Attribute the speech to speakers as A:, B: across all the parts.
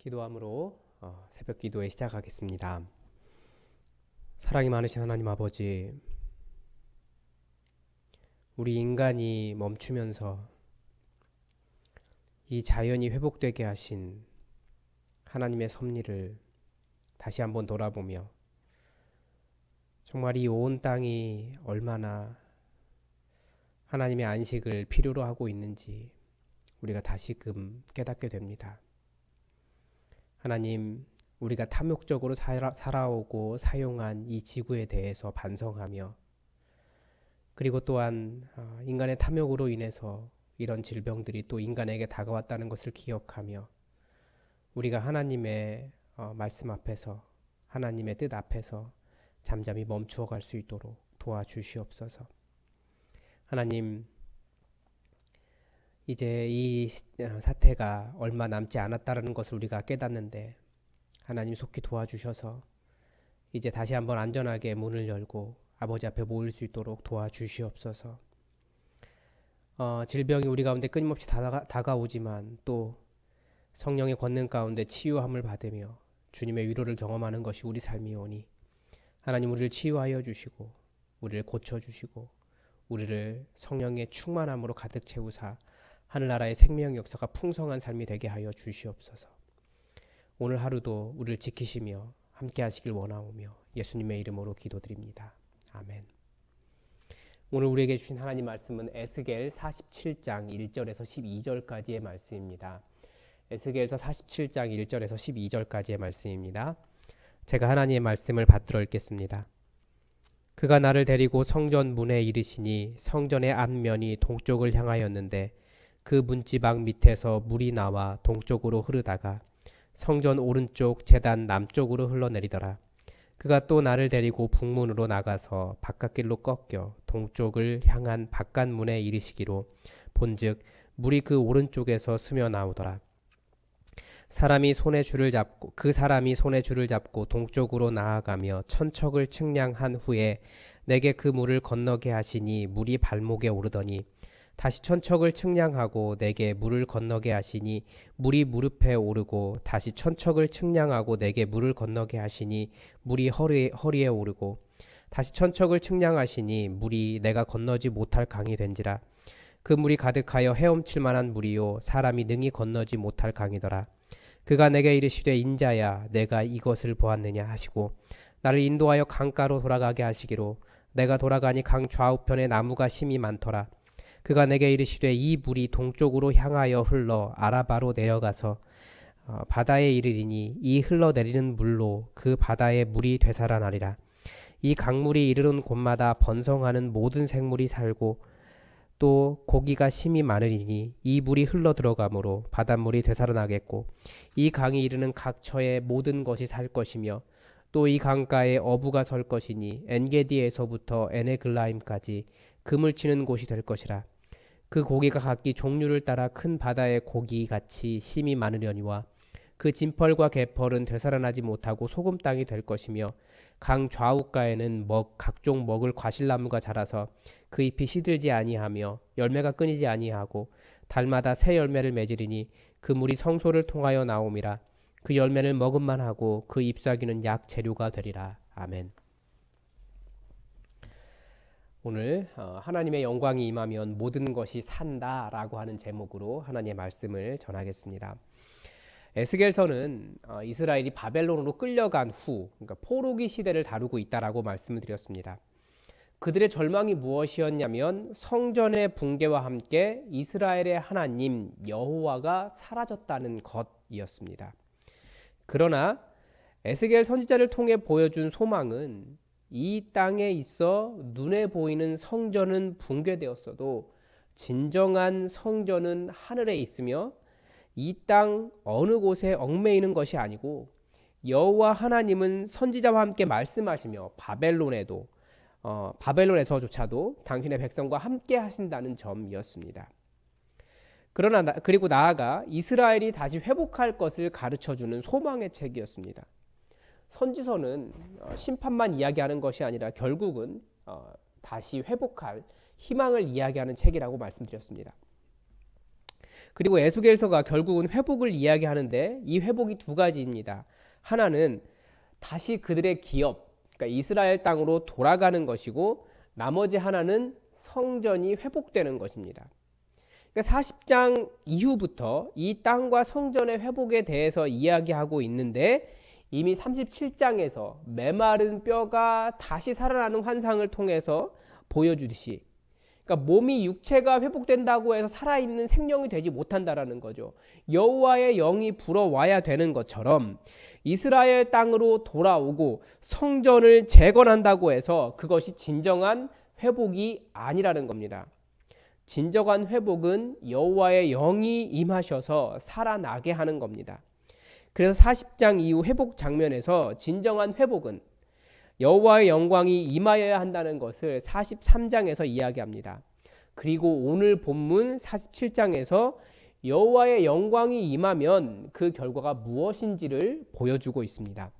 A: 기도함으로 새벽 기도에 시작하겠습니다. 사랑이 많으신 하나님 아버지, 우리 인간이 멈추면서 이 자연이 회복되게 하신 하나님의 섭리를 다시 한번 돌아보며 정말 이 온 땅이 얼마나 하나님의 안식을 필요로 하고 있는지 우리가 다시금 깨닫게 됩니다. 하나님, 우리가 탐욕적으로 살아오고 사용한 이 지구에 대해서 반성하며, 그리고 또한 인간의 탐욕으로 인해서 이런 질병들이 또 인간에게 다가왔다는 것을 기억하며, 우리가 하나님의 말씀 앞에서, 하나님의 뜻 앞에서 잠잠히 멈추어 갈 수 있도록 도와주시옵소서. 하나님, 이제 이 사태가 얼마 남지 않았다는 것을 우리가 깨닫는데, 하나님 속히 도와주셔서 이제 다시 한번 안전하게 문을 열고 아버지 앞에 모일 수 있도록 도와주시옵소서. 질병이 우리 가운데 끊임없이 다가오지만 또 성령의 권능 가운데 치유함을 받으며 주님의 위로를 경험하는 것이 우리 삶이오니, 하나님 우리를 치유하여 주시고 우리를 고쳐주시고 우리를 성령의 충만함으로 가득 채우사 하늘나라의 생명 역사가 풍성한 삶이 되게 하여 주시옵소서. 오늘 하루도 우리를 지키시며 함께 하시길 원하오며 예수님의 이름으로 기도드립니다. 아멘. 오늘 우리에게 주신 하나님 말씀은 에스겔 47장 1절에서 12절까지의 말씀입니다. 에스겔서 47장 1절에서 12절까지의 말씀입니다. 제가 하나님의 말씀을 받들어 읽겠습니다. 그가 나를 데리고 성전 문에 이르시니 성전의 앞면이 동쪽을 향하였는데 그 문지방 밑에서 물이 나와 동쪽으로 흐르다가 성전 오른쪽 제단 남쪽으로 흘러내리더라. 그가 또 나를 데리고 북문으로 나가서 바깥길로 꺾여 동쪽을 향한 바깥문에 이르시기로 본즉 물이 그 오른쪽에서 스며 나오더라. 그 사람이 손에 줄을 잡고 동쪽으로 나아가며 천척을 측량한 후에 내게 그 물을 건너게 하시니 물이 발목에 오르더니 다시 천척을 측량하고 내게 물을 건너게 하시니 물이 무릎에 오르고 다시 천척을 측량하고 내게 물을 건너게 하시니 물이 허리에 오르고 다시 천척을 측량하시니 물이 내가 건너지 못할 강이 된지라. 그 물이 가득하여 헤엄칠 만한 물이요 사람이 능히 건너지 못할 강이더라. 그가 내게 이르시되 인자야 내가 이것을 보았느냐 하시고 나를 인도하여 강가로 돌아가게 하시기로 내가 돌아가니 강 좌우편에 나무가 심이 많더라. 그가 내게 이르시되 이 물이 동쪽으로 향하여 흘러 아라바로 내려가서 바다에 이르리니 이 흘러내리는 물로 그 바다의 물이 되살아나리라. 이 강물이 이르는 곳마다 번성하는 모든 생물이 살고 또 고기가 심이 많으리니 이 물이 흘러 들어가므로 바닷물이 되살아나겠고 이 강이 이르는 각 처에 모든 것이 살 것이며 또 이 강가에 어부가 설 것이니 엔게디에서부터 에네글라임까지 금을 치는 곳이 될 것이라. 그 고기가 각기 종류를 따라 큰 바다의 고기같이 심이 많으려니와 그 진펄과 개펄은 되살아나지 못하고 소금 땅이 될 것이며 강 좌우가에는 각종 먹을 과실나무가 자라서 그 잎이 시들지 아니하며 열매가 끊이지 아니하고 달마다 새 열매를 맺으리니 그 물이 성소를 통하여 나옴이라. 그 열매를 먹음만 하고 그 잎사귀는 약 재료가 되리라. 아멘. 오늘 하나님의 영광이 임하면 모든 것이 산다라고 하는 제목으로 하나님의 말씀을 전하겠습니다. 에스겔서는 이스라엘이 바벨론으로 끌려간 후, 그러니까 포로기 시대를 다루고 있다라고 말씀을 드렸습니다. 그들의 절망이 무엇이었냐면 성전의 붕괴와 함께 이스라엘의 하나님 여호와가 사라졌다는 것이었습니다. 그러나 에스겔 선지자를 통해 보여준 소망은 이 땅에 있어 눈에 보이는 성전은 붕괴되었어도 진정한 성전은 하늘에 있으며 이 땅 어느 곳에 얽매이는 것이 아니고 여호와 하나님은 선지자와 함께 말씀하시며 바벨론에서조차도 당신의 백성과 함께 하신다는 점이었습니다. 그리고 나아가 이스라엘이 다시 회복할 것을 가르쳐주는 소망의 책이었습니다. 선지서는 심판만 이야기하는 것이 아니라 결국은 다시 회복할 희망을 이야기하는 책이라고 말씀드렸습니다. 그리고 에스겔서가 결국은 회복을 이야기하는데 이 회복이 두 가지입니다. 하나는 다시 그들의 기업, 그러니까 이스라엘 땅으로 돌아가는 것이고, 나머지 하나는 성전이 회복되는 것입니다. 그러니까 40장 이후부터 이 땅과 성전의 회복에 대해서 이야기하고 있는데, 이미 37장에서 메마른 뼈가 다시 살아나는 환상을 통해서 보여주듯이, 그러니까 몸이 육체가 회복된다고 해서 살아있는 생명이 되지 못한다라는 거죠. 여호와의 영이 불어와야 되는 것처럼 이스라엘 땅으로 돌아오고 성전을 재건한다고 해서 그것이 진정한 회복이 아니라는 겁니다. 진정한 회복은 여호와의 영이 임하셔서 살아나게 하는 겁니다. 그래서 40장 이후 회복 장면에서 진정한 회복은 여호와의 영광이 임하여야 한다는 것을 43장에서 이야기합니다. 그리고 오늘 본문 47장에서 여호와의 영광이 임하면 그 결과가 무엇인지를 보여주고 있습니다.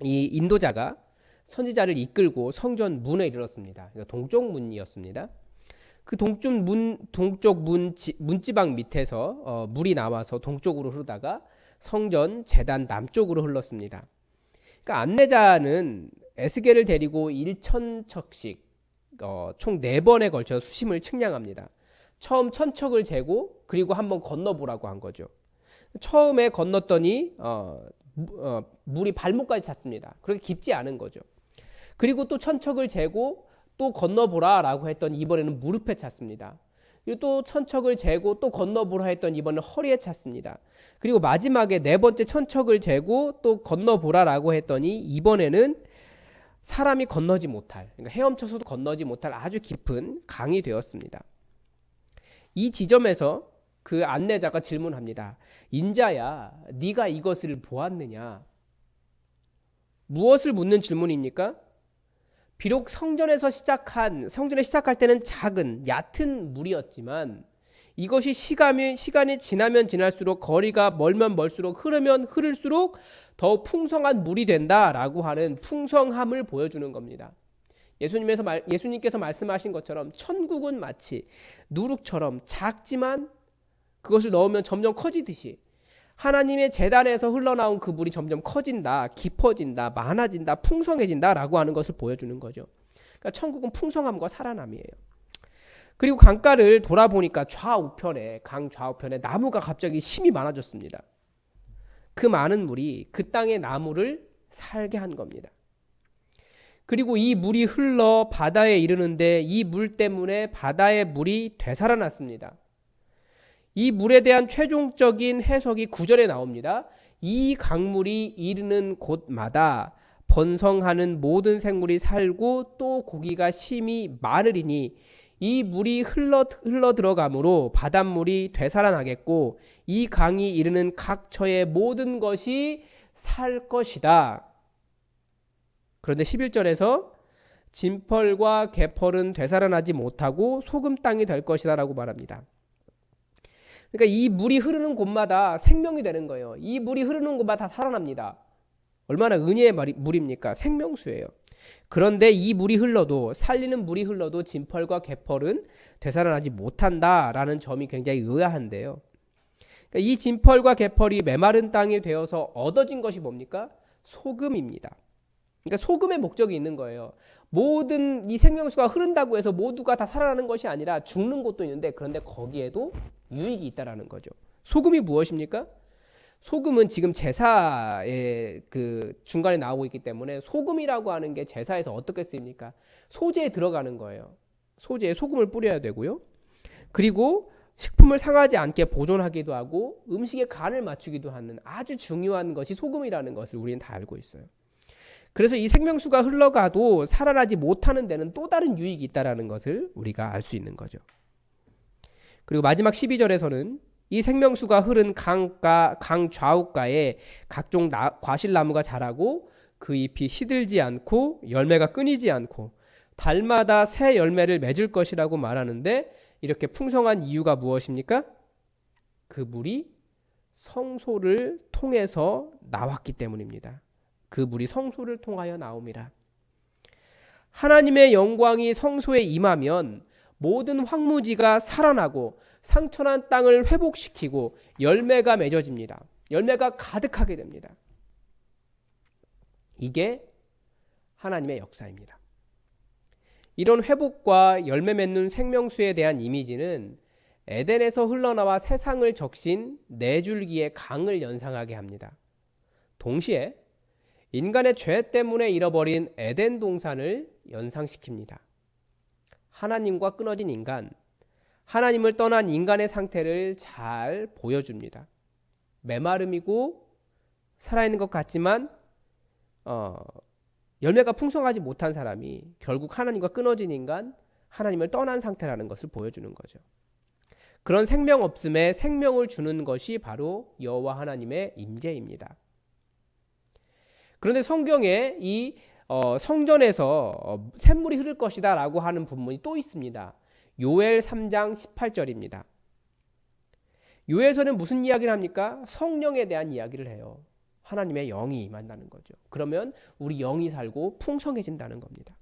A: 이 인도자가 선지자를 이끌고 성전 문에 이르렀습니다. 동쪽 문이었습니다. 그 동쪽 문지방 밑에서 물이 나와서 동쪽으로 흐르다가 성전 제단 남쪽으로 흘렀습니다. 그러니까 안내자는 에스겔을 데리고 1천척씩 총 4번에 걸쳐 수심을 측량합니다. 처음 1000척을 재고 그리고 한번 건너보라고 한 거죠. 처음에 건넜더니 물이 발목까지 찼습니다. 그렇게 깊지 않은 거죠. 그리고 또 1000척을 재고 또 건너보라라고 했더니 이번에는 무릎에 찼습니다. 그리고 또 1000척을 재고 또 건너보라 했더니 이번에는 허리에 찼습니다. 그리고 마지막에 4번째 1000척을 재고 또 건너보라라고 했더니 이번에는 사람이 건너지 못할, 그러니까 헤엄쳐서도 건너지 못할 아주 깊은 강이 되었습니다. 이 지점에서 그 안내자가 질문합니다. 인자야, 네가 이것을 보았느냐? 무엇을 묻는 질문입니까? 비록 성전에 시작할 때는 작은 얕은 물이었지만 이것이 시간이 지나면 지날수록 거리가 멀면 멀수록 흐르면 흐를수록 더욱 풍성한 물이 된다라고 하는 풍성함을 보여주는 겁니다. 예수님께서 말씀하신 것처럼 천국은 마치 누룩처럼 작지만 그것을 넣으면 점점 커지듯이 하나님의 제단에서 흘러나온 그 물이 점점 커진다, 깊어진다, 많아진다, 풍성해진다라고 하는 것을 보여주는 거죠. 그러니까 천국은 풍성함과 살아남이에요. 그리고 강가를 돌아보니까 강 좌우편에 나무가 갑자기 심이 많아졌습니다. 그 많은 물이 그 땅의 나무를 살게 한 겁니다. 그리고 이 물이 흘러 바다에 이르는데 이 물 때문에 바다의 물이 되살아났습니다. 이 물에 대한 최종적인 해석이 9절에 나옵니다. 이 강물이 이르는 곳마다 번성하는 모든 생물이 살고 또 고기가 심히 많으리니 이 물이 흘러 들어가므로 바닷물이 되살아나겠고 이 강이 이르는 각 처의 모든 것이 살 것이다. 그런데 11절에서 진펄과 개펄은 되살아나지 못하고 소금 땅이 될 것이다 라고 말합니다. 그러니까 이 물이 흐르는 곳마다 생명이 되는 거예요. 이 물이 흐르는 곳마다 다 살아납니다. 얼마나 은혜의 물입니까? 생명수예요. 그런데 이 물이 흘러도, 살리는 물이 흘러도 진펄과 개펄은 되살아나지 못한다라는 점이 굉장히 의아한데요. 그러니까 이 진펄과 개펄이 메마른 땅이 되어서 얻어진 것이 뭡니까? 소금입니다. 그러니까 소금의 목적이 있는 거예요. 모든 이 생명수가 흐른다고 해서 모두가 다 살아나는 것이 아니라 죽는 곳도 있는데, 그런데 거기에도 유익이 있다라는 거죠. 소금이 무엇입니까? 소금은 지금 제사의 그 중간에 나오고 있기 때문에 소금이라고 하는 게 제사에서 어떻게 쓰입니까? 소제에 들어가는 거예요. 소제에 소금을 뿌려야 되고요. 그리고 식품을 상하지 않게 보존하기도 하고 음식의 간을 맞추기도 하는 아주 중요한 것이 소금이라는 것을 우리는 다 알고 있어요. 그래서 이 생명수가 흘러가도 살아나지 못하는 데는 또 다른 유익이 있다는 것을 우리가 알 수 있는 거죠. 그리고 마지막 12절에서는 이 생명수가 흐른 강 좌우가에 각종 과실나무가 자라고 그 잎이 시들지 않고 열매가 끊이지 않고 달마다 새 열매를 맺을 것이라고 말하는데, 이렇게 풍성한 이유가 무엇입니까? 그 물이 성소를 통해서 나왔기 때문입니다. 그 물이 성소를 통하여 나옵니다. 하나님의 영광이 성소에 임하면 모든 황무지가 살아나고 상처난 땅을 회복시키고 열매가 맺어집니다. 열매가 가득하게 됩니다. 이게 하나님의 역사입니다. 이런 회복과 열매 맺는 생명수에 대한 이미지는 에덴에서 흘러나와 세상을 적신 네 줄기의 강을 연상하게 합니다. 동시에 인간의 죄 때문에 잃어버린 에덴 동산을 연상시킵니다. 하나님과 끊어진 인간, 하나님을 떠난 인간의 상태를 잘 보여줍니다. 메마름이고 살아있는 것 같지만 열매가 풍성하지 못한 사람이 결국 하나님과 끊어진 인간, 하나님을 떠난 상태라는 것을 보여주는 거죠. 그런 생명 없음에 생명을 주는 것이 바로 여호와 하나님의 임재입니다. 그런데 성경에 이 성전에서 샘물이 흐를 것이다 라고 하는 부분이 또 있습니다. 요엘 3장 18절입니다. 요엘서는 무슨 이야기를 합니까? 성령에 대한 이야기를 해요. 하나님의 영이 만나는 거죠. 그러면 우리 영이 살고 풍성해진다는 겁니다.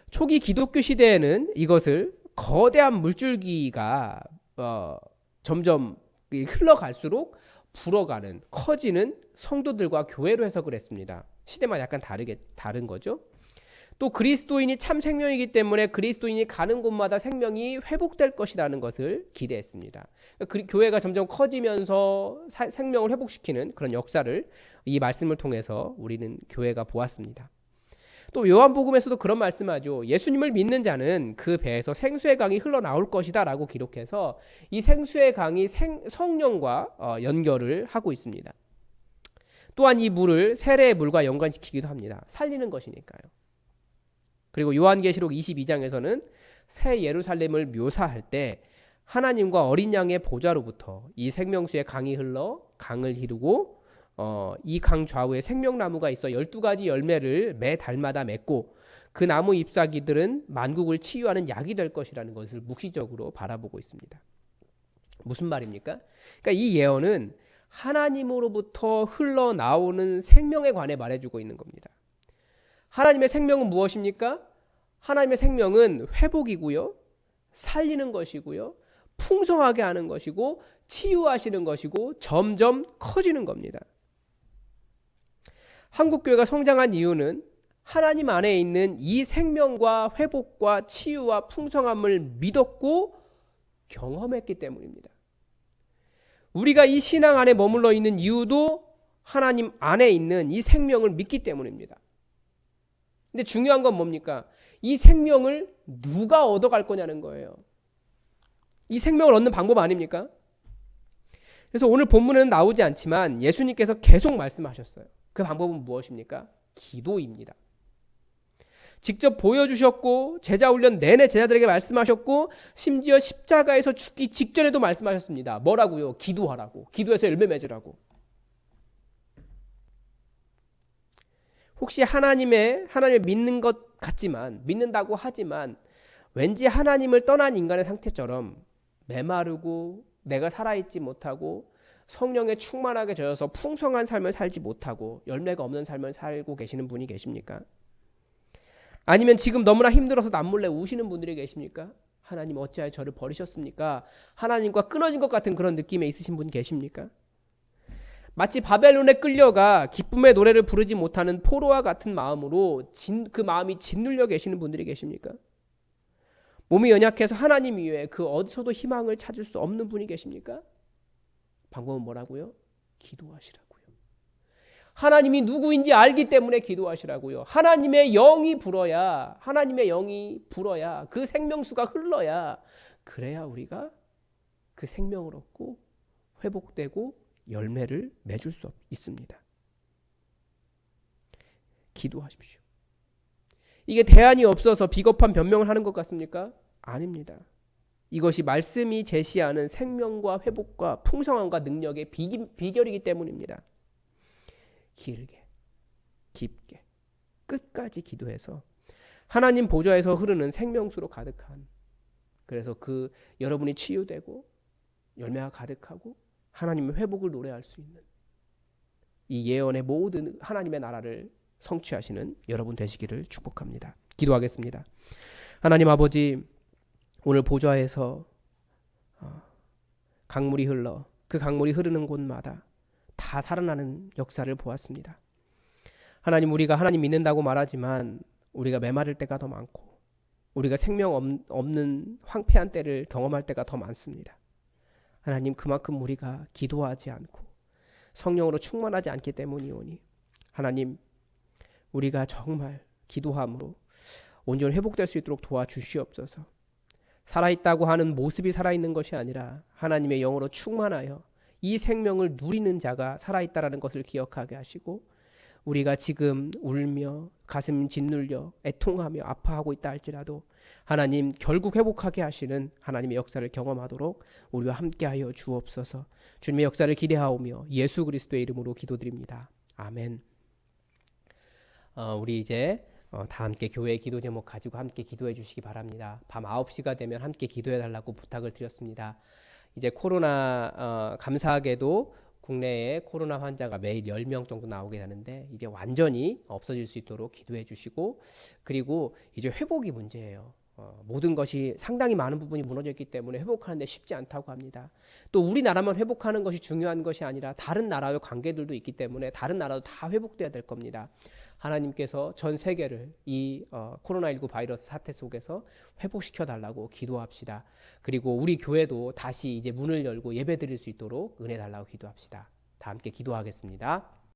A: 초기 기독교 시대에는 이것을 거대한 물줄기가 점점 흘러갈수록 불어가는, 커지는 성도들과 교회로 해석을 했습니다. 시대마다 약간 다른 거죠. 또 그리스도인이 참 생명이기 때문에 그리스도인이 가는 곳마다 생명이 회복될 것이라는 것을 기대했습니다. 교회가 점점 커지면서 생명을 회복시키는 그런 역사를 이 말씀을 통해서 우리는 교회가 보았습니다. 또 요한복음에서도 그런 말씀하죠. 예수님을 믿는 자는 그 배에서 생수의 강이 흘러나올 것이다 라고 기록해서 이 생수의 강이 성령과 연결을 하고 있습니다. 또한 이 물을 세례의 물과 연관시키기도 합니다. 살리는 것이니까요. 그리고 요한계시록 22장에서는 새 예루살렘을 묘사할 때 하나님과 어린 양의 보좌로부터 이 생명수의 강이 흘러 강을 이루고 이 강 좌우에 생명나무가 있어 12가지 열매를 매 달마다 맺고 그 나무 잎사귀들은 만국을 치유하는 약이 될 것이라는 것을 묵시적으로 바라보고 있습니다. 무슨 말입니까? 그러니까 이 예언은 하나님으로부터 흘러나오는 생명에 관해 말해주고 있는 겁니다. 하나님의 생명은 무엇입니까? 하나님의 생명은 회복이고요, 살리는 것이고요, 풍성하게 하는 것이고 치유하시는 것이고 점점 커지는 겁니다. 한국교회가 성장한 이유는 하나님 안에 있는 이 생명과 회복과 치유와 풍성함을 믿었고 경험했기 때문입니다. 우리가 이 신앙 안에 머물러 있는 이유도 하나님 안에 있는 이 생명을 믿기 때문입니다. 근데 중요한 건 뭡니까? 이 생명을 누가 얻어갈 거냐는 거예요. 이 생명을 얻는 방법 아닙니까? 그래서 오늘 본문에는 나오지 않지만 예수님께서 계속 말씀하셨어요. 그 방법은 무엇입니까? 기도입니다. 직접 보여주셨고 제자 훈련 내내 제자들에게 말씀하셨고 심지어 십자가에서 죽기 직전에도 말씀하셨습니다. 뭐라고요? 기도하라고. 기도해서 열매 맺으라고. 혹시 하나님을 믿는 것 같지만, 믿는다고 하지만 왠지 하나님을 떠난 인간의 상태처럼 메마르고 내가 살아있지 못하고 성령에 충만하게 젖어서 풍성한 삶을 살지 못하고 열매가 없는 삶을 살고 계시는 분이 계십니까? 아니면 지금 너무나 힘들어서 남몰래 우시는 분들이 계십니까? 하나님 어찌하여 저를 버리셨습니까? 하나님과 끊어진 것 같은 그런 느낌에 있으신 분 계십니까? 마치 바벨론에 끌려가 기쁨의 노래를 부르지 못하는 포로와 같은 마음으로 그 마음이 짓눌려 계시는 분들이 계십니까? 몸이 연약해서 하나님 이외에 그 어디서도 희망을 찾을 수 없는 분이 계십니까? 방법은 뭐라고요? 기도하시라고요. 하나님이 누구인지 알기 때문에 기도하시라고요. 하나님의 영이 불어야 그 생명수가 흘러야 그래야 우리가 그 생명을 얻고 회복되고 열매를 맺을 수 있습니다. 기도하십시오. 이게 대안이 없어서 비겁한 변명을 하는 것 같습니까? 아닙니다. 이것이 말씀이 제시하는 생명과 회복과 풍성함과 능력의 비결이기 때문입니다. 길게, 깊게, 끝까지 기도해서 하나님 보좌에서 흐르는 생명수로 가득한, 그래서 여러분이 치유되고 열매가 가득하고 하나님의 회복을 노래할 수 있는 이 예언의 모든 하나님의 나라를 성취하시는 여러분 되시기를 축복합니다. 기도하겠습니다. 하나님 아버지, 오늘 보좌에서 강물이 흘러 그 강물이 흐르는 곳마다 다 살아나는 역사를 보았습니다. 하나님, 우리가 하나님 믿는다고 말하지만 우리가 메마를 때가 더 많고 우리가 생명 없는 황폐한 때를 경험할 때가 더 많습니다. 하나님, 그만큼 우리가 기도하지 않고 성령으로 충만하지 않기 때문이오니 하나님, 우리가 정말 기도함으로 온전히 회복될 수 있도록 도와주시옵소서. 살아있다고 하는 모습이 살아있는 것이 아니라 하나님의 영으로 충만하여 이 생명을 누리는 자가 살아있다라는 것을 기억하게 하시고, 우리가 지금 울며 가슴 짓눌려 애통하며 아파하고 있다 할지라도 하나님 결국 회복하게 하시는 하나님의 역사를 경험하도록 우리와 함께하여 주옵소서. 주님의 역사를 기대하오며 예수 그리스도의 이름으로 기도드립니다. 아멘. 우리 이제 다 함께 교회의 기도 제목 가지고 함께 기도해 주시기 바랍니다. 밤 9시가 되면 함께 기도해 달라고 부탁을 드렸습니다. 이제 코로나 감사하게도 국내에 코로나 환자가 매일 10명 정도 나오게 되는데 이제 완전히 없어질 수 있도록 기도해 주시고, 그리고 이제 회복이 문제예요. 모든 것이 상당히 많은 부분이 무너져 있기 때문에 회복하는데 쉽지 않다고 합니다. 또 우리나라만 회복하는 것이 중요한 것이 아니라 다른 나라의 관계들도 있기 때문에 다른 나라도 다 회복돼야 될 겁니다. 하나님께서 전 세계를 이 코로나19 바이러스 사태 속에서 회복시켜 달라고 기도합시다. 그리고 우리 교회도 다시 이제 문을 열고 예배 드릴 수 있도록 은혜 달라고 기도합시다. 다 함께 기도하겠습니다.